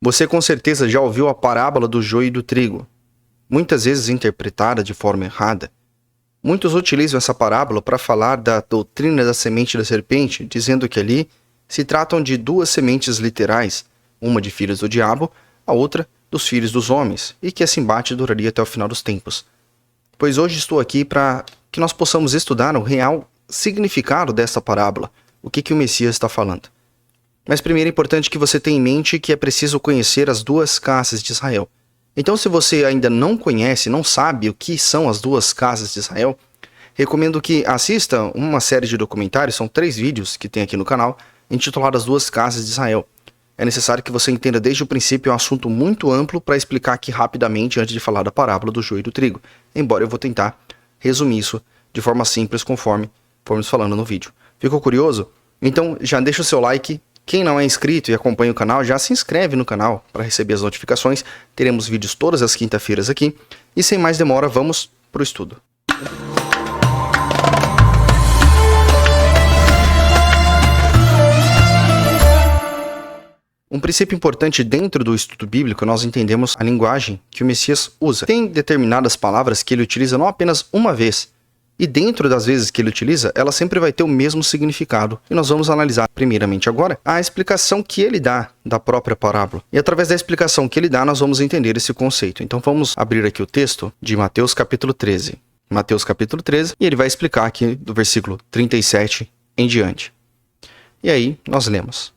Você com certeza já ouviu a parábola do joio e do trigo, muitas vezes interpretada de forma errada. Muitos utilizam essa parábola para falar da doutrina da semente da serpente, dizendo que ali se tratam de duas sementes literais, uma de filhos do diabo, a outra dos filhos dos homens, e que esse embate duraria até o final dos tempos. Pois hoje estou aqui para que nós possamos estudar o real significado dessa parábola, o que o Messias está falando. Mas primeiro é importante que você tenha em mente que é preciso conhecer as duas casas de Israel. Então, se você ainda não conhece, não sabe o que são as duas casas de Israel, recomendo que assista uma série de documentários, são 3 vídeos que tem aqui no canal, intitulados As Duas Casas de Israel. É necessário que você entenda desde o princípio, é um assunto muito amplo para explicar aqui rapidamente antes de falar da parábola do joio e do trigo. Embora eu vou tentar resumir isso de forma simples conforme formos falando no vídeo. Ficou curioso? Então já deixa o seu like. Quem não é inscrito e acompanha o canal, já se inscreve no canal para receber as notificações. Teremos vídeos todas as quinta-feiras aqui. E sem mais demora, vamos para o estudo. Um princípio importante dentro do estudo bíblico, nós entendemos a linguagem que o Messias usa. Tem determinadas palavras que ele utiliza não apenas uma vez, e dentro das vezes que ele utiliza, ela sempre vai ter o mesmo significado. E nós vamos analisar primeiramente agora a explicação que ele dá da própria parábola. E através da explicação que ele dá, nós vamos entender esse conceito. Então vamos abrir aqui o texto de Mateus capítulo 13. Mateus capítulo 13, e ele vai explicar aqui do versículo 37 em diante. E aí nós lemos.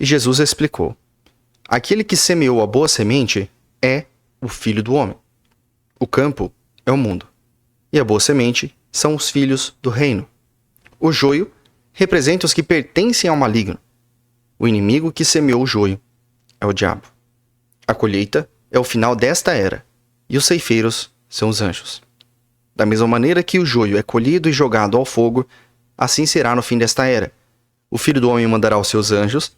E Jesus explicou: aquele que semeou a boa semente é o Filho do Homem. O campo é o mundo. E a boa semente são os filhos do reino. O joio representa os que pertencem ao maligno. O inimigo que semeou o joio é o diabo. A colheita é o final desta era, e os ceifeiros são os anjos. Da mesma maneira que o joio é colhido e jogado ao fogo, assim será no fim desta era. O Filho do Homem mandará os seus anjos,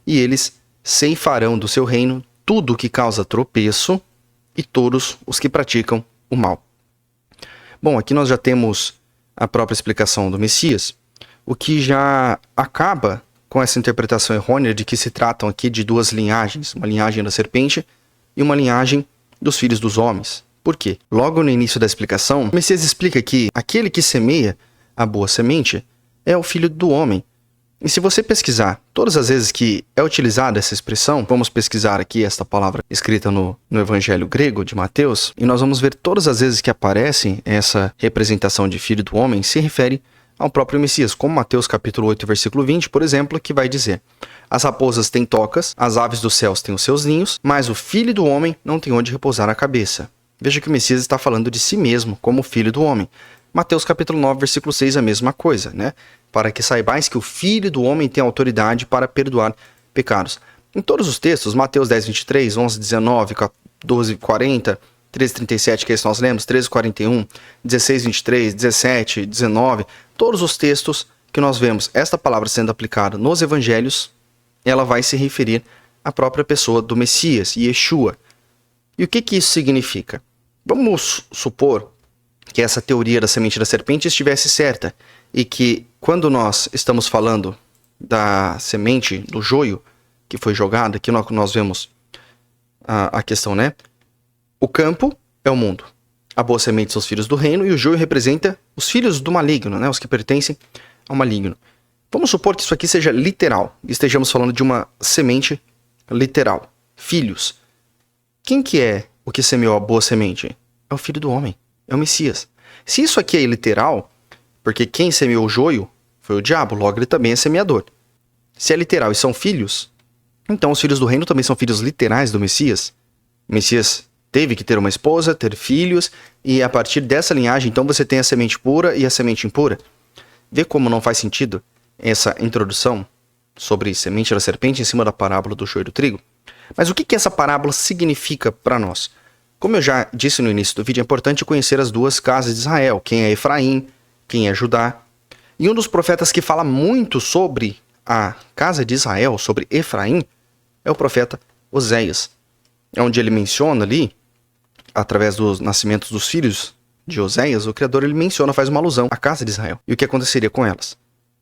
e eles ceifarão do seu reino tudo o que causa tropeço e todos os que praticam o mal. Bom, aqui nós já temos a própria explicação do Messias, o que já acaba com essa interpretação errônea de que se tratam aqui de duas linhagens, uma linhagem da serpente e uma linhagem dos filhos dos homens. Por quê? Logo no início da explicação, o Messias explica que aquele que semeia a boa semente é o Filho do Homem. E se você pesquisar todas as vezes que é utilizada essa expressão, vamos pesquisar aqui esta palavra escrita no Evangelho grego de Mateus, e nós vamos ver todas as vezes que aparece essa representação de Filho do Homem se refere ao próprio Messias, como Mateus capítulo 8, versículo 20, por exemplo, que vai dizer: as raposas têm tocas, as aves dos céus têm os seus ninhos, mas o Filho do Homem não tem onde repousar a cabeça. Veja que o Messias está falando de si mesmo como Filho do Homem. Mateus capítulo 9, versículo 6, a mesma coisa, né? Para que saibais que o Filho do Homem tem autoridade para perdoar pecados. Em todos os textos, Mateus 10, 23, 11, 19, 12, 40, 13, 37, que é esse nós lemos, 13, 41, 16, 23, 17, 19, todos os textos que nós vemos esta palavra sendo aplicada nos evangelhos, ela vai se referir à própria pessoa do Messias, Yeshua. E o que isso significa? Vamos supor que essa teoria da semente da serpente estivesse certa, e que quando nós estamos falando da semente do joio que foi jogada, aqui nós vemos a questão, né? O campo é o mundo, a boa semente são os filhos do reino, e o joio representa os filhos do maligno, né? Os que pertencem ao maligno. Vamos supor que isso aqui seja literal, estejamos falando de uma semente literal, filhos. Quem que é o que semeou a boa semente? É o Filho do Homem, é o Messias. Se isso aqui é literal, porque quem semeou o joio foi o diabo, logo ele também é semeador. Se é literal e são filhos, então os filhos do reino também são filhos literais do Messias. O Messias teve que ter uma esposa, ter filhos, e a partir dessa linhagem, então você tem a semente pura e a semente impura. Vê como não faz sentido essa introdução sobre semente da serpente em cima da parábola do joio e do trigo? Mas o que essa parábola significa para nós? Como eu já disse no início do vídeo, é importante conhecer as duas casas de Israel, quem é Efraim, quem é Judá. E um dos profetas que fala muito sobre a casa de Israel, sobre Efraim, é o profeta Oséias. É onde ele menciona ali, através dos nascimentos dos filhos de Oséias, o Criador ele menciona, faz uma alusão à casa de Israel e o que aconteceria com elas.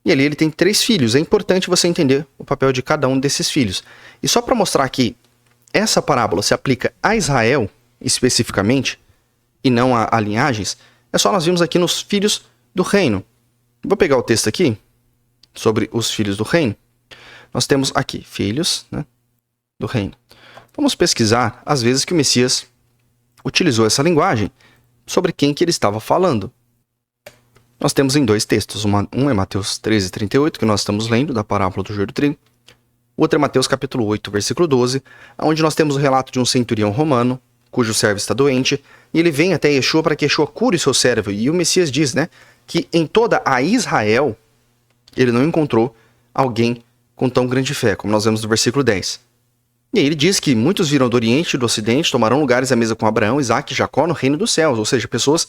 E ali ele tem 3 filhos. É importante você entender o papel de cada um desses filhos. E só para mostrar que essa parábola se aplica a Israel especificamente e não a linhagens, é só nós vimos aqui nos filhos do reino. Vou pegar o texto aqui sobre os filhos do reino. Nós temos aqui filhos, né, do reino. Vamos pesquisar as vezes que o Messias utilizou essa linguagem, sobre quem que ele estava falando. Nós temos em dois textos. Um é Mateus 13:38, que nós estamos lendo, da parábola do joio do trigo. O outro é Mateus capítulo 8, versículo 12, onde nós temos o relato de um centurião romano, cujo servo está doente, e ele vem até Yeshua para que Yeshua cure o seu servo. E o Messias diz, né, que em toda a Israel, ele não encontrou alguém com tão grande fé, como nós vemos no versículo 10. E aí ele diz que muitos viram do Oriente e do Ocidente, tomarão lugares à mesa com Abraão, Isaque e Jacó no reino dos céus. Ou seja, pessoas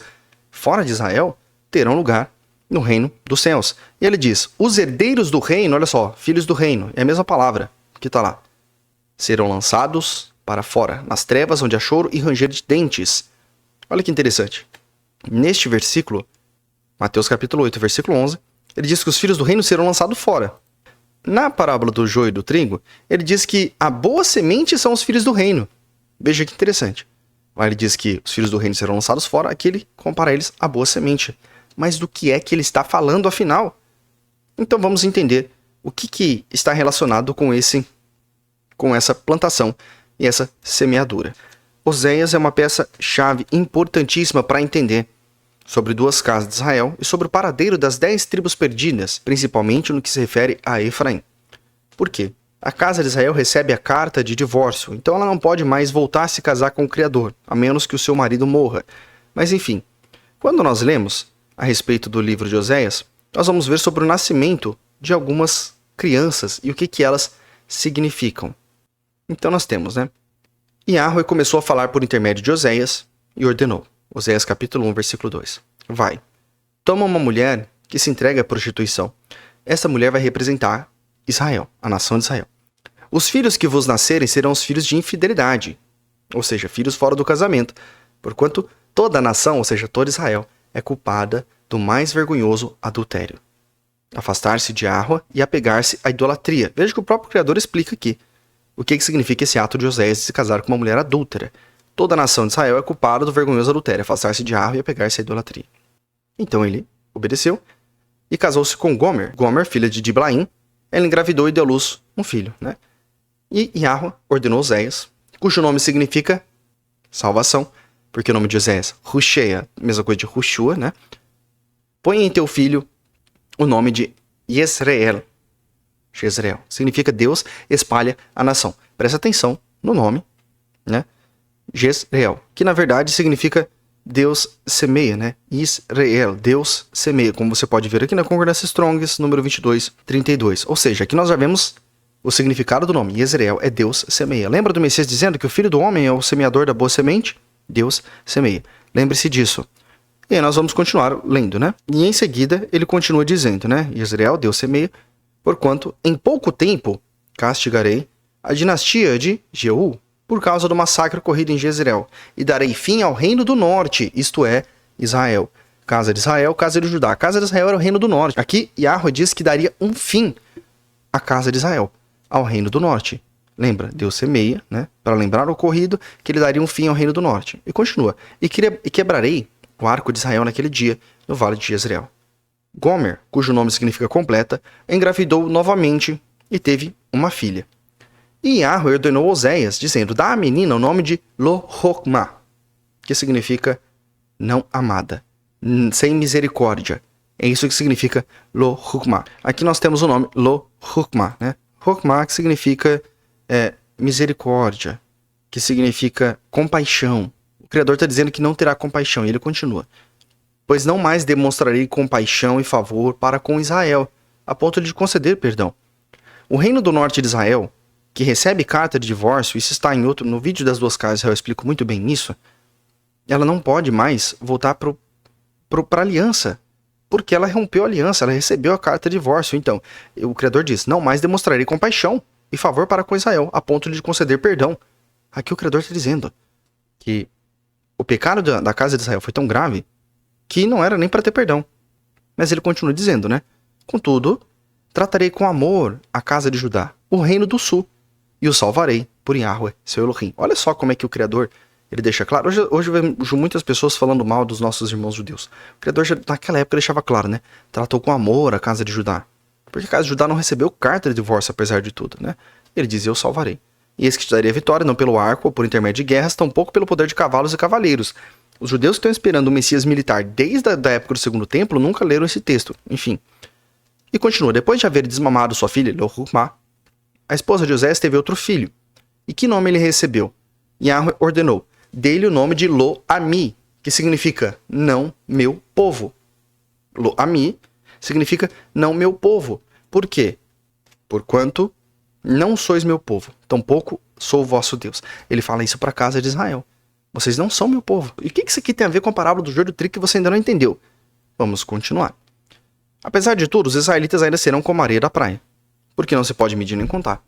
fora de Israel terão lugar no reino dos céus. E ele diz, os herdeiros do reino, olha só, filhos do reino, é a mesma palavra que está lá, serão lançados para fora, nas trevas onde há choro e ranger de dentes. Olha que interessante. Neste versículo, Mateus capítulo 8, versículo 11, ele diz que os filhos do reino serão lançados fora. Na parábola do joio e do trigo, ele diz que a boa semente são os filhos do reino. Veja que interessante. Lá ele diz que os filhos do reino serão lançados fora, aqui ele compara eles à boa semente. Mas do que é que ele está falando afinal? Então vamos entender o que está relacionado com essa plantação e essa semeadura. Oséias é uma peça-chave importantíssima para entender sobre duas casas de Israel e sobre o paradeiro das 10 tribos perdidas, principalmente no que se refere a Efraim. Por quê? A casa de Israel recebe a carta de divórcio, então ela não pode mais voltar a se casar com o Criador, a menos que o seu marido morra. Mas enfim, quando nós lemos a respeito do livro de Oséias, nós vamos ver sobre o nascimento de algumas crianças e o que elas significam. Então nós temos, né? Yahweh começou a falar por intermédio de Oséias e ordenou. Oséias capítulo 1, versículo 2. Vai, toma uma mulher que se entrega à prostituição. Essa mulher vai representar Israel, a nação de Israel. Os filhos que vos nascerem serão os filhos de infidelidade, ou seja, filhos fora do casamento, porquanto toda a nação, ou seja, toda Israel, é culpada do mais vergonhoso adultério. Afastar-se de Yahweh e apegar-se à idolatria. Veja que o próprio Criador explica aqui o que significa esse ato de Oséias de se casar com uma mulher adúltera. Toda a nação de Israel é culpada do vergonhoso adultério, afastar-se de Yahweh e apegar-se à idolatria. Então ele obedeceu e casou-se com Gomer. Gomer, filha de Diblaim, ela engravidou e deu à luz um filho, né? E Yahweh ordenou Oséias, cujo nome significa salvação, porque o nome de Oséias, Rushea, mesma coisa de Rushua, né? Põe em teu filho o nome de Yesreel. Jezreel significa Deus espalha a nação. Presta atenção no nome, né? Jezreel, que na verdade significa Deus semeia, né? Israel, Deus semeia, como você pode ver aqui na Concordância Strong's, número 2232. Ou seja, aqui nós já vemos o significado do nome. Israel é Deus semeia. Lembra do Messias dizendo que o filho do homem é o semeador da boa semente? Deus semeia. Lembre-se disso. E aí nós vamos continuar lendo, né? E em seguida ele continua dizendo, né? Israel, Deus semeia, porquanto em pouco tempo castigarei a dinastia de Jeú, por causa do massacre ocorrido em Jezreel, e darei fim ao reino do norte, isto é, Israel. Casa de Israel, casa de Judá. A casa de Israel era o reino do norte. Aqui, Yahweh diz que daria um fim à casa de Israel, ao reino do norte. Lembra? Deus semeia, né? Para lembrar o ocorrido, que ele daria um fim ao reino do norte. E continua. E quebrarei o arco de Israel naquele dia, no vale de Jezreel. Gomer, cujo nome significa completa, engravidou novamente e teve uma filha. E Yahweh ordenou Oséias, dizendo, dá à menina o nome de Lo-Hokmah, que significa não amada, sem misericórdia. É isso que significa Lo-Hokmah. Aqui nós temos o nome Lo-Hokmah, né? Hokmah que significa misericórdia, que significa compaixão. O Criador está dizendo que não terá compaixão, e ele continua. Pois não mais demonstrarei compaixão e favor para com Israel, a ponto de conceder perdão. O reino do norte de Israel, que recebe carta de divórcio, isso está no vídeo das duas casas, eu explico muito bem isso, ela não pode mais voltar para a aliança, porque ela rompeu a aliança, ela recebeu a carta de divórcio. Então, o Criador diz, não mais demonstrarei compaixão e favor para com Israel, a ponto de conceder perdão. Aqui o Criador está dizendo que o pecado da casa de Israel foi tão grave que não era nem para ter perdão. Mas ele continua dizendo, né? Contudo, tratarei com amor a casa de Judá, o reino do sul, e o salvarei, por Yahweh, seu Elohim. Olha só como é que o Criador, ele deixa claro. Hoje eu vejo muitas pessoas falando mal dos nossos irmãos judeus. O Criador já, naquela época, deixava claro, né? Tratou com amor a casa de Judá. Porque a casa de Judá não recebeu carta de divórcio, apesar de tudo, né? Ele diz, eu salvarei. E esse que te daria a vitória, não pelo arco ou por intermédio de guerras, tampouco pelo poder de cavalos e cavaleiros. Os judeus que estão esperando o Messias militar desde a época do Segundo Templo nunca leram esse texto. Enfim. E continua, depois de haver desmamado sua filha, Lohumá, a esposa de José teve outro filho. E que nome ele recebeu? Yahweh ordenou, dê-lhe o nome de Lo-Ami, que significa não meu povo. Lo-Ami significa não meu povo. Por quê? Porquanto não sois meu povo, tampouco sou o vosso Deus. Ele fala isso para a casa de Israel. Vocês não são meu povo. E o que isso aqui tem a ver com a parábola do joio do trigo que você ainda não entendeu? Vamos continuar. Apesar de tudo, os israelitas ainda serão como a areia da praia, porque não se pode medir nem contar.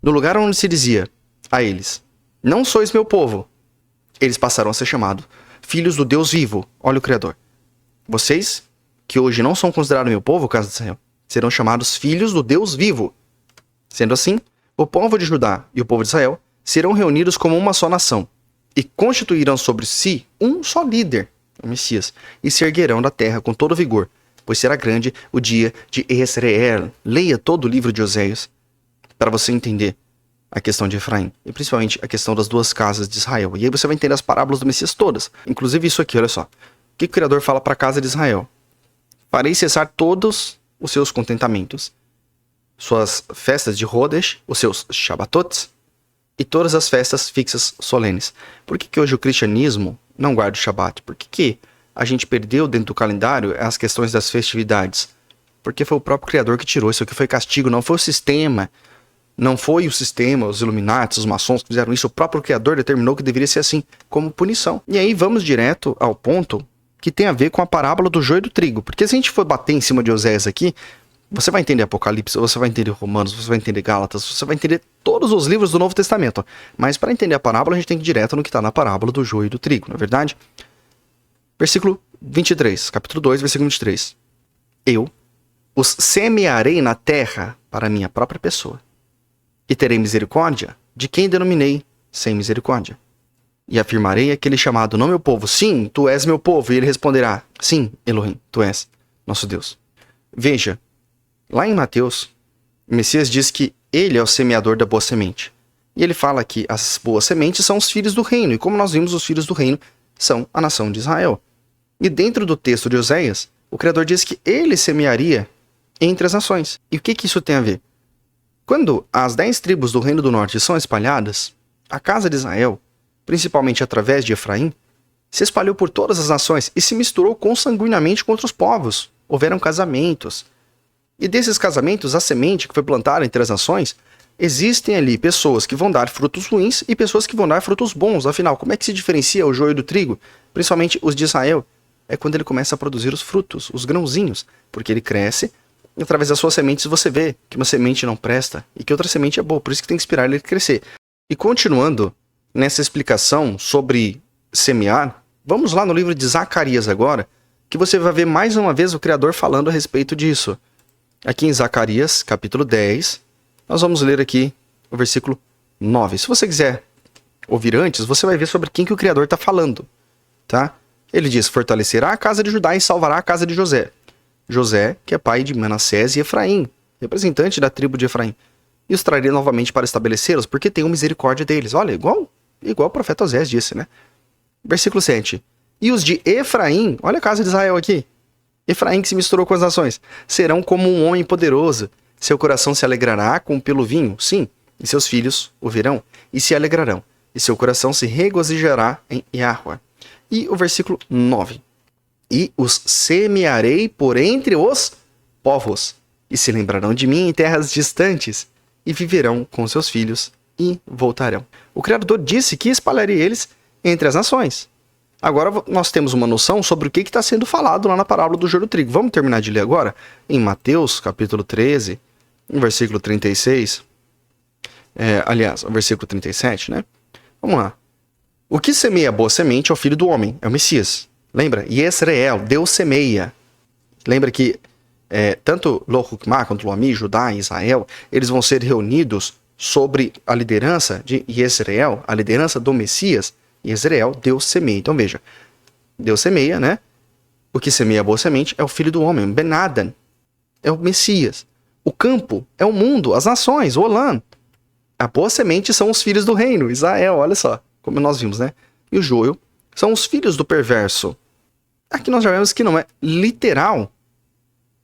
No lugar onde se dizia a eles, não sois meu povo, eles passaram a ser chamados filhos do Deus vivo. Olha o Criador. Vocês, que hoje não são considerados meu povo, casa de Israel, serão chamados filhos do Deus vivo. Sendo assim, o povo de Judá e o povo de Israel serão reunidos como uma só nação e constituirão sobre si um só líder, o Messias, e se erguerão da terra com todo vigor, pois será grande o dia de Esreel. Leia todo o livro de Oséias para você entender a questão de Efraim e principalmente a questão das duas casas de Israel. E aí você vai entender as parábolas do Messias todas, inclusive isso aqui, olha só. O que o Criador fala para a casa de Israel? Farei cessar todos os seus contentamentos, suas festas de Rodesh, os seus Shabbatots e todas as festas fixas solenes. Por que hoje o cristianismo não guarda o Shabat? Por que a gente perdeu dentro do calendário as questões das festividades? Porque foi o próprio Criador que tirou. Isso aqui foi castigo, não foi o sistema. Não foi o sistema, os Illuminatis, os maçons que fizeram isso. O próprio Criador determinou que deveria ser assim, como punição. E aí vamos direto ao ponto que tem a ver com a parábola do joio e do trigo. Porque se a gente for bater em cima de Oséias aqui, você vai entender Apocalipse, você vai entender Romanos, você vai entender Gálatas, você vai entender todos os livros do Novo Testamento. Mas para entender a parábola, a gente tem que ir direto no que está na parábola do joio e do trigo, não é verdade? Versículo 23, capítulo 2, versículo 23. Eu os semearei na terra para a minha própria pessoa, e terei misericórdia de quem denominei sem misericórdia. E afirmarei aquele chamado, não meu povo, sim, tu és meu povo. E ele responderá, sim, Elohim, tu és nosso Deus. Veja, lá em Mateus, o Messias diz que ele é o semeador da boa semente. E ele fala que as boas sementes são os filhos do reino. E como nós vimos, os filhos do reino são a nação de Israel. E dentro do texto de Oséias, o Criador diz que ele semearia entre as nações. E o que isso tem a ver? Quando as 10 tribos do reino do norte são espalhadas, a casa de Israel, principalmente através de Efraim, se espalhou por todas as nações e se misturou consanguinamente com outros povos. Houveram casamentos. E desses casamentos, a semente que foi plantada entre as nações, existem ali pessoas que vão dar frutos ruins e pessoas que vão dar frutos bons. Afinal, como é que se diferencia o joio do trigo? Principalmente os de Israel. É quando ele começa a produzir os frutos, os grãozinhos. Porque ele cresce e através das suas sementes você vê que uma semente não presta e que outra semente é boa. Por isso que tem que esperar ele crescer. E continuando nessa explicação sobre semear, vamos lá no livro de Zacarias agora, que você vai ver mais uma vez o Criador falando a respeito disso. Aqui em Zacarias, capítulo 10, nós vamos ler aqui o versículo 9. Se você quiser ouvir antes, você vai ver sobre quem que o Criador está falando, tá? Ele diz, fortalecerá a casa de Judá e salvará a casa de José. José, que é pai de Manassés e Efraim, representante da tribo de Efraim. E os traria novamente para estabelecê-los, porque tenho misericórdia deles. Olha, igual o profeta Osés disse, né? Versículo 7. E os de Efraim, olha a casa de Israel aqui. Efraim que se misturou com as nações, serão como um homem poderoso. Seu coração se alegrará com pelo vinho, sim, e seus filhos o verão e se alegrarão. E seu coração se regozijará em Yahweh. E o versículo 9. E os semearei por entre os povos, e se lembrarão de mim em terras distantes, e viverão com seus filhos e voltarão. O Criador disse que espalharia eles entre as nações. Agora nós temos uma noção sobre o que está sendo falado lá na parábola do joio do trigo. Vamos terminar de ler agora? Em Mateus, capítulo 13, no versículo 36. Aliás, o versículo 37, né? Vamos lá. O que semeia a boa semente é o filho do homem, é o Messias. Lembra? Yesreel, Deus semeia. Lembra que tanto Lo-Hukmah quanto Lo-Ami, Judá e Israel, eles vão ser reunidos sobre a liderança de Yezreel, a liderança do Messias, Yezreel, Deus semeia. Então veja, Deus semeia, né? O que semeia a boa semente é o filho do homem, Ben-Adan, é o Messias. O campo é o mundo, as nações, o Olam. A boa semente são os filhos do reino, Israel, olha só, como nós vimos, né? E o joio são os filhos do perverso. Aqui nós já vemos que não é literal.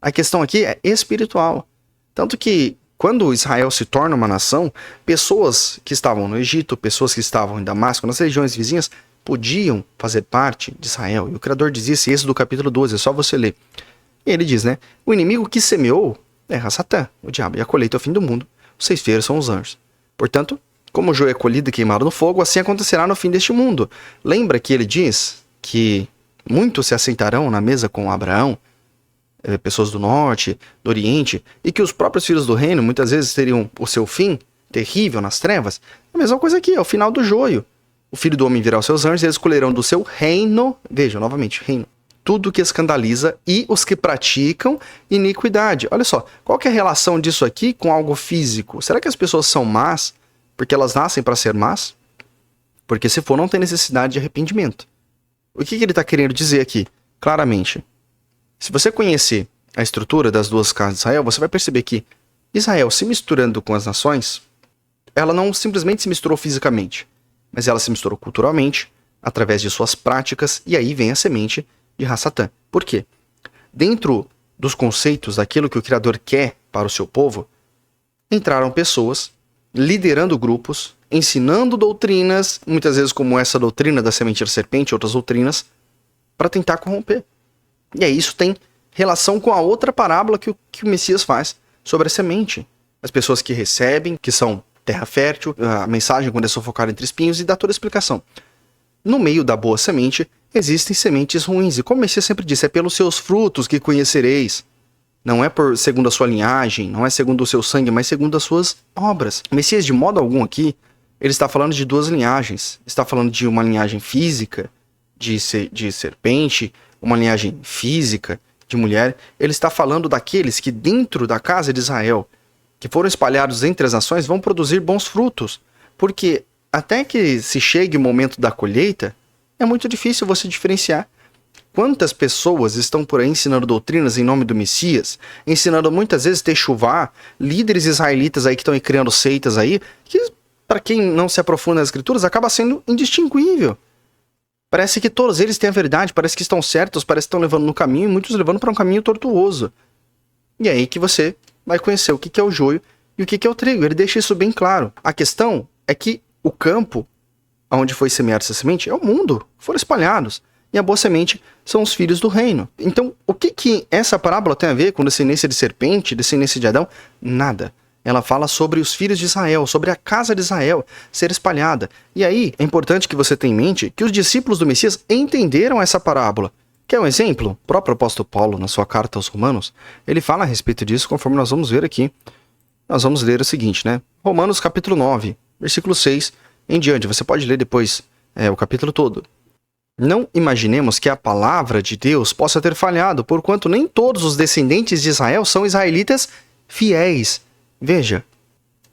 A questão aqui é espiritual. Tanto que, quando Israel se torna uma nação, pessoas que estavam no Egito, pessoas que estavam em Damasco, nas regiões vizinhas, podiam fazer parte de Israel. E o Criador diz isso, esse do capítulo 12, é só você ler. E ele diz, né? O inimigo que semeou é Satã, o diabo, e a colheita é o fim do mundo. Os ceifeiros são os anjos. Portanto, como o joio é colhido e queimado no fogo, assim acontecerá no fim deste mundo. Lembra que ele diz que muitos se assentarão na mesa com Abraão, pessoas do norte, do oriente, e que os próprios filhos do reino muitas vezes teriam o seu fim terrível nas trevas. A mesma coisa aqui, é o final do joio. O filho do homem virá aos seus anjos e eles escolherão do seu reino, vejam novamente, reino, tudo que escandaliza e os que praticam iniquidade. Olha só, qual que é a relação disso aqui com algo físico? Será que as pessoas são más porque elas nascem para ser más? Porque se for, não tem necessidade de arrependimento. O que ele está querendo dizer aqui? Claramente, se você conhecer a estrutura das duas casas de Israel, você vai perceber que Israel se misturando com as nações, ela não simplesmente se misturou fisicamente, mas ela se misturou culturalmente, através de suas práticas, e aí vem a semente de Satã. Por quê? Dentro dos conceitos daquilo que o Criador quer para o seu povo, entraram pessoas liderando grupos, ensinando doutrinas, muitas vezes como essa doutrina da semente da serpente, outras doutrinas, para tentar corromper. E aí isso tem relação com a outra parábola que o Messias faz sobre a semente. As pessoas que recebem, que são terra fértil, a mensagem quando é sufocada entre espinhos, e dá toda a explicação. No meio da boa semente, existem sementes ruins. E como o Messias sempre disse, é pelos seus frutos que conhecereis. Não é segundo a sua linhagem, não é segundo o seu sangue, mas segundo as suas obras. O Messias, de modo algum aqui, ele está falando de duas linhagens. Está falando de uma linhagem física, de serpente, uma linhagem física de mulher. Ele está falando daqueles que dentro da casa de Israel, que foram espalhados entre as nações, vão produzir bons frutos. Porque até que se chegue o momento da colheita, é muito difícil você diferenciar. Quantas pessoas estão por aí ensinando doutrinas em nome do Messias, ensinando muitas vezes techuvá, líderes israelitas aí que estão aí criando seitas aí, que para quem não se aprofunda nas escrituras acaba sendo indistinguível. Parece que todos eles têm a verdade, parece que estão certos, parece que estão levando no caminho, e muitos levando para um caminho tortuoso. E é aí que você vai conhecer o que é o joio e o que é o trigo. Ele deixa isso bem claro. A questão é que o campo onde foi semeada essa semente é o mundo, foram espalhados. E a boa semente são os filhos do reino. Então, o que essa parábola tem a ver com descendência de serpente, descendência de Adão? Nada. Ela fala sobre os filhos de Israel, sobre a casa de Israel ser espalhada. E aí, é importante que você tenha em mente que os discípulos do Messias entenderam essa parábola. Quer um exemplo? O próprio apóstolo Paulo, na sua carta aos Romanos, ele fala a respeito disso, conforme nós vamos ver aqui. Nós vamos ler o seguinte, né? Romanos capítulo 9, versículo 6 em diante. Você pode ler depois o capítulo todo. Não imaginemos que a palavra de Deus possa ter falhado, porquanto nem todos os descendentes de Israel são israelitas fiéis. Veja,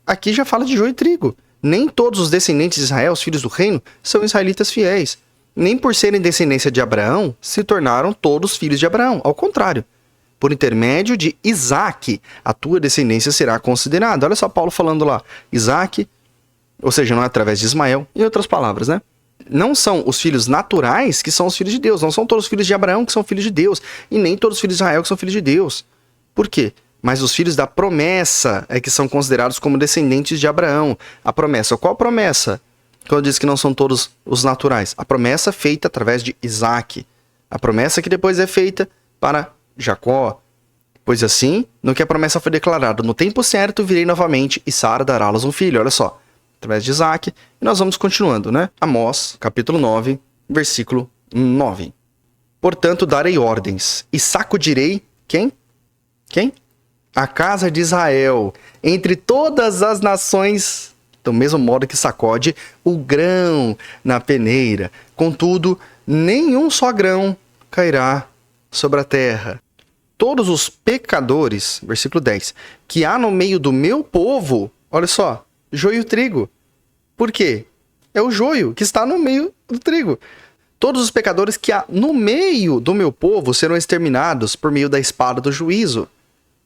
aqui já fala de joio e trigo. Nem todos os descendentes de Israel, os filhos do reino, são israelitas fiéis. Nem por serem descendência de Abraão, se tornaram todos filhos de Abraão. Ao contrário, por intermédio de Isaque, a tua descendência será considerada. Olha só Paulo falando lá, Isaque, ou seja, não é através de Ismael, em outras palavras, né? Não são os filhos naturais que são os filhos de Deus. Não são todos os filhos de Abraão que são filhos de Deus. E nem todos os filhos de Israel que são filhos de Deus. Por quê? Mas os filhos da promessa é que são considerados como descendentes de Abraão. A promessa. Qual promessa? Quando diz que não são todos os naturais. A promessa feita através de Isaque. A promessa que depois é feita para Jacó. Pois assim, no que a promessa foi declarada, no tempo certo virei novamente e Sara dará-los um filho. Olha só. Através de Isaque. E nós vamos continuando, né? Amós, capítulo 9, versículo 9. Portanto, darei ordens e sacudirei... Quem? Quem? A casa de Israel, entre todas as nações, do mesmo modo que sacode o grão na peneira. Contudo, nenhum só grão cairá sobre a terra. Todos os pecadores, versículo 10, que há no meio do meu povo, olha só, joio e trigo. Por quê? É o joio que está no meio do trigo. Todos os pecadores que há no meio do meu povo serão exterminados por meio da espada do juízo,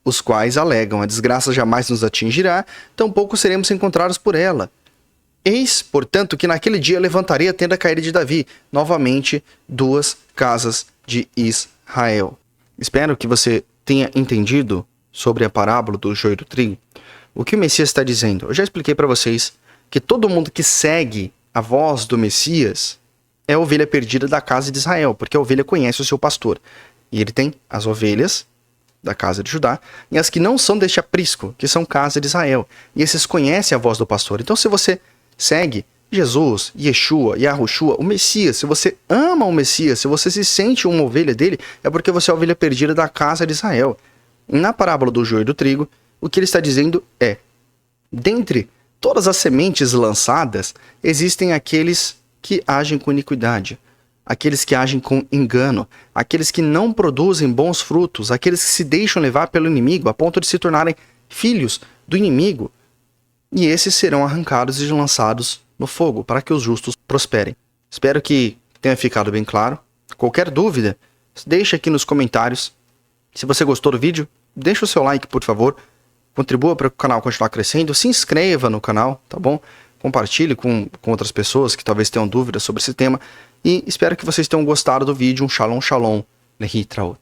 os quais alegam: a desgraça jamais nos atingirá, tampouco seremos encontrados por ela. Eis, portanto, que naquele dia levantarei a tenda caída de Davi, novamente 2 casas de Israel. Espero que você tenha entendido sobre a parábola do joio e do trigo. O que o Messias está dizendo? Eu já expliquei para vocês que todo mundo que segue a voz do Messias é a ovelha perdida da casa de Israel, porque a ovelha conhece o seu pastor. E ele tem as ovelhas da casa de Judá e as que não são deste aprisco, que são casa de Israel. E esses conhecem a voz do pastor. Então, se você segue Jesus, Yeshua, Yahushua, o Messias, se você ama o Messias, se você se sente uma ovelha dele, é porque você é a ovelha perdida da casa de Israel. Na parábola do joio e do trigo, o que ele está dizendo é: dentre todas as sementes lançadas, existem aqueles que agem com iniquidade, aqueles que agem com engano, aqueles que não produzem bons frutos, aqueles que se deixam levar pelo inimigo a ponto de se tornarem filhos do inimigo. E esses serão arrancados e lançados no fogo, para que os justos prosperem. Espero que tenha ficado bem claro. Qualquer dúvida, deixa aqui nos comentários. Se você gostou do vídeo, deixa o seu like, por favor. Contribua para o canal continuar crescendo. Se inscreva no canal, tá bom? Compartilhe com outras pessoas que talvez tenham dúvidas sobre esse tema. E espero que vocês tenham gostado do vídeo. Um shalom, shalom. Lehi traot.